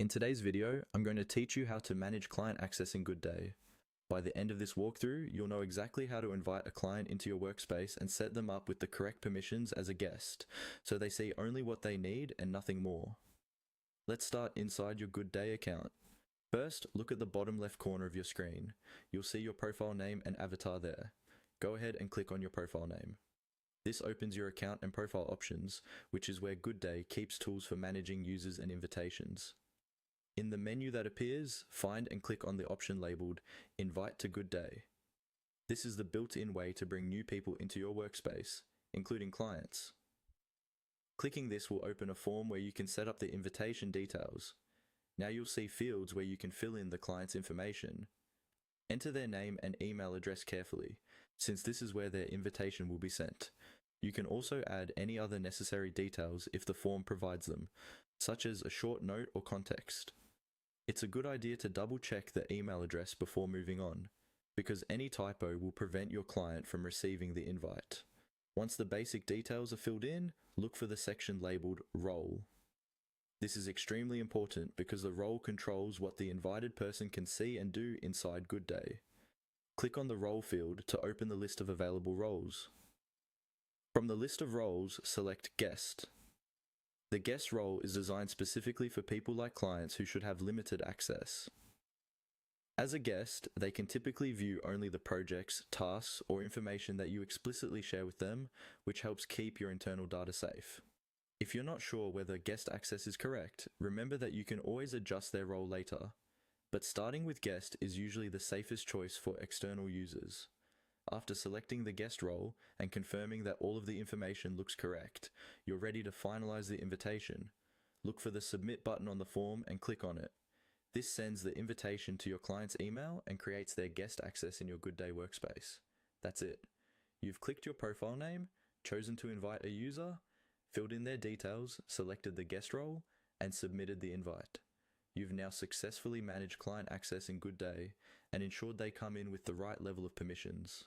In today's video, I'm going to teach you how to manage client access in Goodday. By the end of this walkthrough, you'll know exactly how to invite a client into your workspace and set them up with the correct permissions as a guest, so they see only what they need and nothing more. Let's start inside your Goodday account. First, look at the bottom left corner of your screen. You'll see your profile name and avatar there. Go ahead and click on your profile name. This opens your account and profile options, which is where Goodday keeps tools for managing users and invitations. In the menu that appears, find and click on the option labeled Invite to Goodday. This is the built-in way to bring new people into your workspace, including clients. Clicking this will open a form where you can set up the invitation details. Now you'll see fields where you can fill in the client's information. Enter their name and email address carefully, since this is where their invitation will be sent. You can also add any other necessary details if the form provides them, such as a short note or context. It's a good idea to double check the email address before moving on, because any typo will prevent your client from receiving the invite. Once the basic details are filled in, look for the section labeled Role. This is extremely important because the role controls what the invited person can see and do inside Goodday. Click on the Role field to open the list of available roles. From the list of roles, select Guest. The guest role is designed specifically for people like clients who should have limited access. As a guest, they can typically view only the projects, tasks, or information that you explicitly share with them, which helps keep your internal data safe. If you're not sure whether guest access is correct, remember that you can always adjust their role later, but starting with guest is usually the safest choice for external users. After selecting the guest role and confirming that all of the information looks correct, you're ready to finalize the invitation. Look for the Submit button on the form and click on it. This sends the invitation to your client's email and creates their guest access in your Goodday workspace. That's it. You've clicked your profile name, chosen to invite a user, filled in their details, selected the guest role, and submitted the invite. You've now successfully managed client access in Goodday and ensured they come in with the right level of permissions.